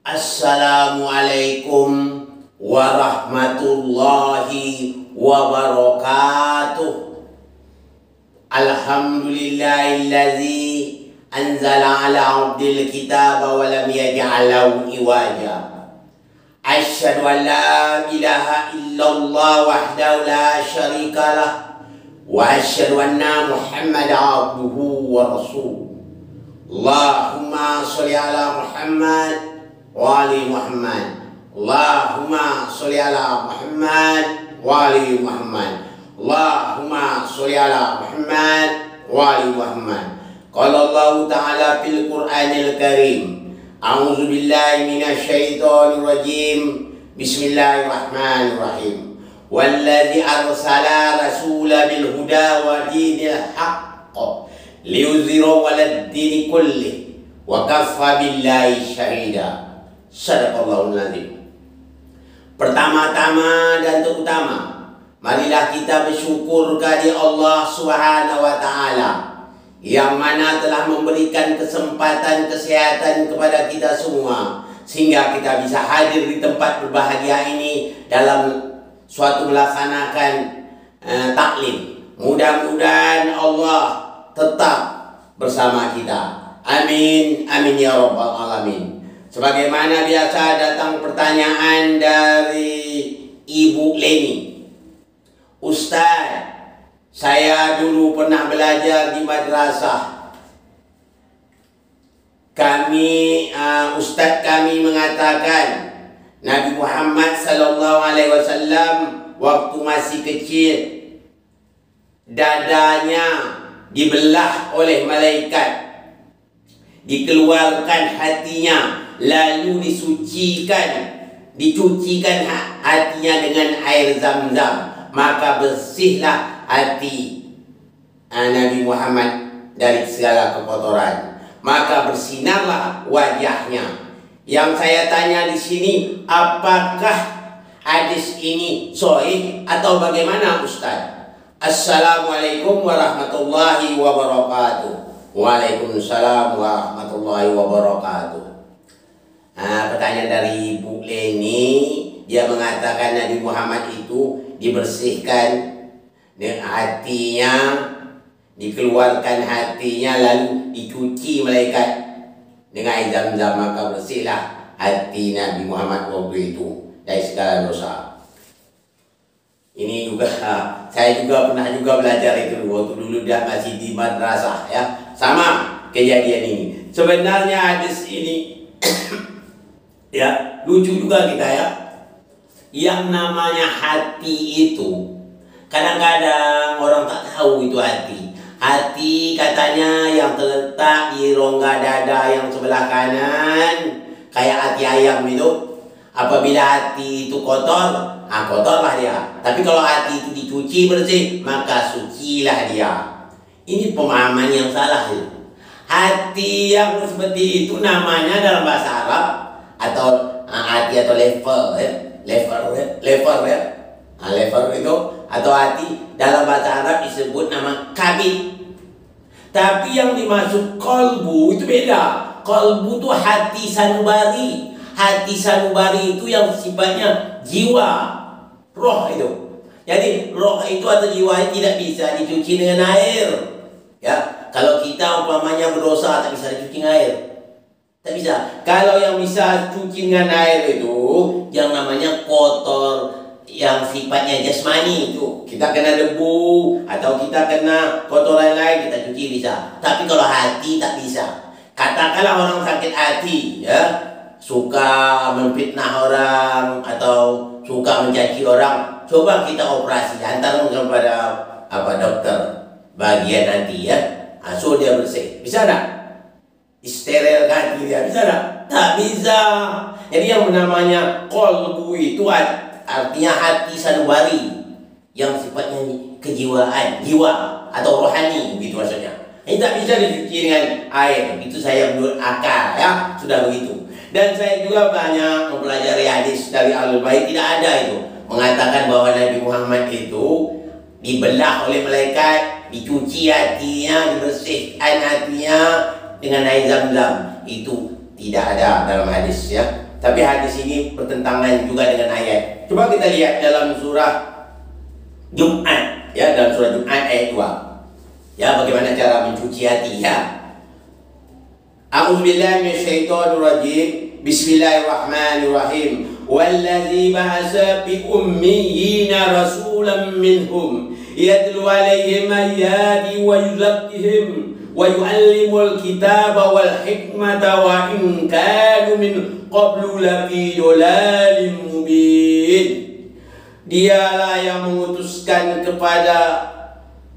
Assalamualaikum warahmatullahi wabarakatuh. Alhamdulillahillazi anzala ala abdil kitaba wa lam yaj'alahu iwaja. Asyhadu an la ilaha illallah wahdahu la syarikalah wa asyhadu anna Muhammadan abduhu wa rasuluh. Allahumma sholli ala Muhammad wa ali Muhammad. Allahumma sholli ala Muhammad wa ali Muhammad. Allahumma sholli ala Muhammad wa ali Muhammad. Qala Allah Ta'ala fil Qur'anil Karim. A'udzu billahi minasy syaithanir rajim. Bismillahirrahmanirrahim. Wallazi arsala rasula bil huda wa dinil haqq liyuzhirahu 'alad dini kullih wa kaffa billahi syahida. Sadaqallahul azim. Pertama-tama dan terutama, marilah kita bersyukur kepada Allah Subhanahu wa taala yang mana telah memberikan kesempatan kesehatan kepada kita semua sehingga kita bisa hadir di tempat berbahagia ini dalam suatu melaksanakan taklim. Mudah-mudahan Allah tetap bersama kita. Amin, amin ya rabbal alamin. Sebagaimana biasa datang pertanyaan dari Ibu Leni. Ustaz, saya dulu pernah belajar di madrasah. Ustaz kami mengatakan Nabi Muhammad sallallahu alaihi wasallam waktu masih kecil dadanya dibelah oleh malaikat, dikeluarkan hatinya, lalu dicucikan hatinya dengan air zam-zam, maka bersihlah hati Nabi Muhammad dari segala kekotoran, maka bersinarlah wajahnya. Yang saya tanya di sini, apakah hadis ini sahih atau bagaimana Ustaz? Assalamualaikum warahmatullahi wabarakatuh. Waalaikumsalam warahmatullahi wabarakatuh. Pertanyaan dari Bu Leni, dia mengatakan Nabi Muhammad itu dibersihkan dengan hatinya, dikeluarkan hatinya, lalu dicuci malaikat dengan air zam-zam, maka bersihlah hati Nabi Muhammad waktu itu dari segala dosa. Ini juga saya juga pernah belajar itu waktu dulu dia masih di madrasah ya. Sama kejadian ini. Sebenarnya hadis ini ya lucu juga kita ya. Yang namanya hati itu kadang-kadang orang tak tahu itu hati. Hati katanya yang terletak di rongga dada yang sebelah kanan, kayak hati ayam itu. Apabila hati itu kotor, kotorlah dia. Tapi kalau hati itu dicuci bersih, maka sucilah dia. Ini pemahaman yang salah itu. Hati yang seperti itu namanya dalam bahasa Arab atau hati atau lever ya. Lever ya. Lever itu atau hati dalam bahasa Arab disebut nama kabid. Tapi yang dimaksud kolbu itu beda. Kolbu itu hati sanubari. Hati sanubari itu yang sifatnya jiwa, roh itu. Jadi roh itu atau jiwa tidak bisa dicuci dengan air. Ya, kalau kita umpamanya berdosa tak bisa dicuci dengan air. Tak bisa. Kalau yang bisa cuci dengan air itu yang namanya kotor, yang sifatnya jasmani itu. Kita kena debu atau kita kena kotoran lain kita cuci bisa. Tapi kalau hati tak bisa. Katakanlah orang sakit hati, ya, suka memfitnah orang atau suka mencaci orang, coba kita operasi, hantar kepada dokter bagian hati ya, so dia bersih, bisa tak? Disterilkan dia, bisa tak? Tak bisa. Jadi yang namanya kolbu itu artinya hati sanubari yang sifatnya kejiwaan, jiwa atau rohani, begitu maksudnya. Ini tak bisa dicuci dengan air, itu saya menurut akal ya, sudah begitu. Dan saya juga banyak mempelajari hadis dari Al-Bait, tidak ada itu mengatakan bahwa Nabi Muhammad itu dibelah oleh malaikat, dicuci hatinya, dibersihkan hatinya dengan air zam-zam. Itu tidak ada dalam hadis ya. Tapi hadis ini bertentangan juga dengan ayat. Coba kita lihat dalam surah Jumat, ya, dalam surah Jumat ayat 2. Ya, bagaimana cara mencuci hati, ya. A'udzubillahi minasyaitonirrajim. Bismillahirrahmanirrahim. Wallazi ba'asa bi ummiyina rasulan minhum yatlu alaihim ayati wa yuzakkihim wa yu'allimul kitaba wal hikmata wa in kanu min qablu lafi dhalalin mubin. Dialah yang mengutuskan kepada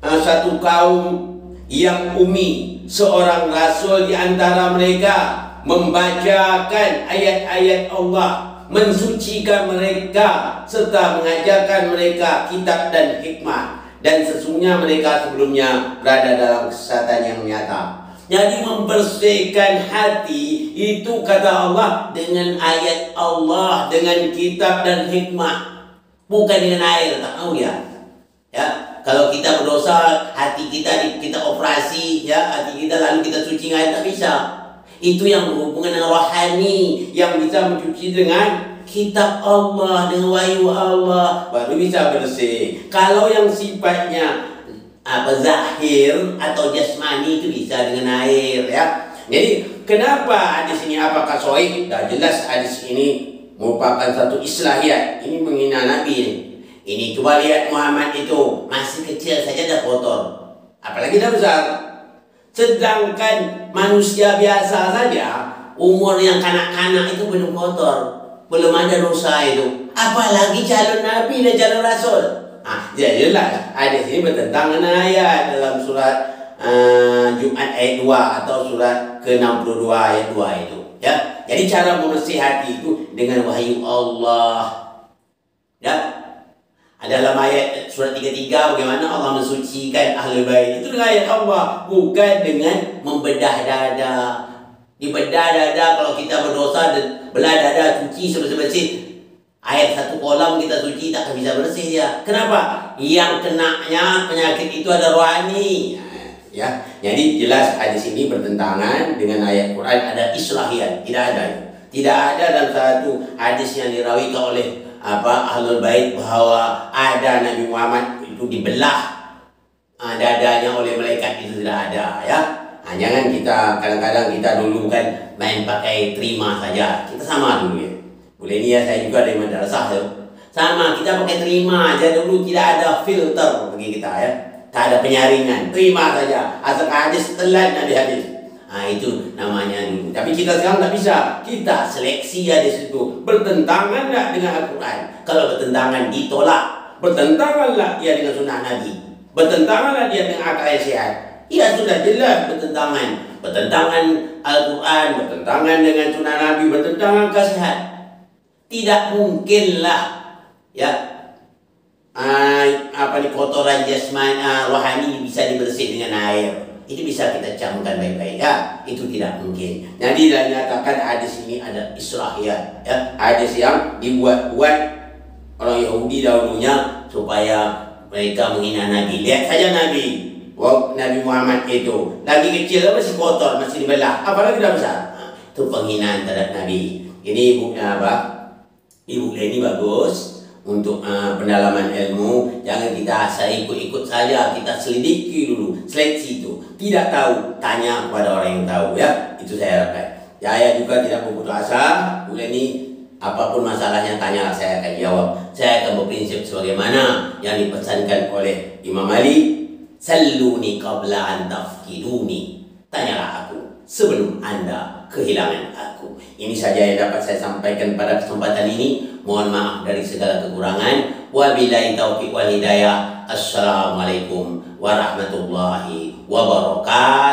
satu kaum yang ummi, seorang rasul di antara mereka, membacakan ayat-ayat Allah, mensucikan mereka serta mengajarkan mereka kitab dan hikmah. Dan sesungguhnya mereka sebelumnya berada dalam kesesatan yang nyata. Jadi membersihkan hati itu kata Allah dengan ayat Allah, dengan kitab dan hikmah, bukan dengan air. Tak tahu ya. Ya, kalau kita berdosa, hati kita operasi, ya, hati kita lalu kita suci dengan air, tak bisa. Itu yang berhubungan dengan rohani, yang bisa mencuci dengan kitab Allah, dengan wahyu Allah, baru bisa bersih. Kalau yang sifatnya zahir atau jasmani itu bisa dengan air, ya. Jadi kenapa hadis ini apakah sahih? Dah jelas hadis ini merupakan satu islahiyat. Ini menghina Nabi ini. Ini coba lihat Muhammad itu masih kecil saja dah kotor, apalagi dah besar. Sedangkan manusia biasa saja, umur yang kanak-kanak itu belum kotor, belum ada dosa itu. Apalagi calon Nabi dan calon Rasul. Jadi jelas hadis ini bertentangan dengan ayat dalam surat Jumat ayat 2 atau surat ke-62 ayat 2 itu. Ya, jadi cara membersih hati itu dengan wahyu Allah. Ya, dalam ayat surat 33 bagaimana Allah mensucikan Ahlul Bait itu dengan ayat Allah, bukan dengan membedah dada. Dibedah dada, kalau kita berdosa, belah dada, cuci sebersih-bersih, air satu kolam kita suci tak akan bisa bersih ya. Kenapa? Yang kenanya penyakit itu ada rohani. Ya, jadi jelas hadis ini bertentangan dengan ayat Quran, ada islahiyat, tidak ada. Tidak ada dalam satu hadis yang dirawikan oleh Ahlul Bait bahwa ada Nabi Muhammad itu dibelah dadanya oleh malaikat, itu tidak ada, ya. Jangan kita kadang-kadang kita dulu kan main pakai terima saja, kita sama dulu ya. Boleh ni ya, saya juga dari madrasah ya. Sama, kita pakai terima aja dulu, tidak ada filter bagi kita ya. Tak ada penyaringan, terima saja. Asal hadis telan Nabi hadis. Itu namanya dulu. Tapi kita sekarang tak bisa. Kita seleksi hadis itu. Bertentangan tak dengan Al-Quran? Kalau bertentangan ditolak. Bertentanganlah dia dengan sunnah Nabi. Bertentanganlah dia dengan akal yang sehat. Ya sudah jelas bertentangan. Bertentangan Al-Quran, bertentangan dengan sunnah Nabi, bertentangan kesehat. Tidak mungkinlah ya kotoran jasmani rohani bisa dibersih dengan air. Itu bisa kita camkan baik-baik ya. Itu tidak mungkin. Jadi dinyatakan hadis ini ada islahiyat ya. Hadis yang dibuat-buat orang Yahudi dahulunya supaya mereka menghina Nabi. Lihat saja Nabi. Nabi Muhammad itu lagi kecil masih kotor, masih dibelah, apalagi dah besar. Itu penghinaan terhadap Nabi. Ini ibunya apa? Ibu ini bagus untuk pendalaman ilmu. Jangan kita asal ikut-ikut saja, kita selidiki dulu, seleksi itu. Tidak tahu, tanya kepada orang yang tahu ya. Itu saya harapkan. Saya juga tidak berputus asa. Bulan ini apapun masalahnya tanya, saya akan jawab. Saya akan berprinsip sebagaimana yang dipesankan oleh Imam Ali. Salluni qabla an tafkiduni. Tanyalah aku sebelum Anda kehilangan aku. Ini saja yang dapat saya sampaikan pada kesempatan ini. Mohon maaf dari segala kekurangan. Wabillahi taufiq wal hidayah. Assalamualaikum warahmatullahi wabarakatuh.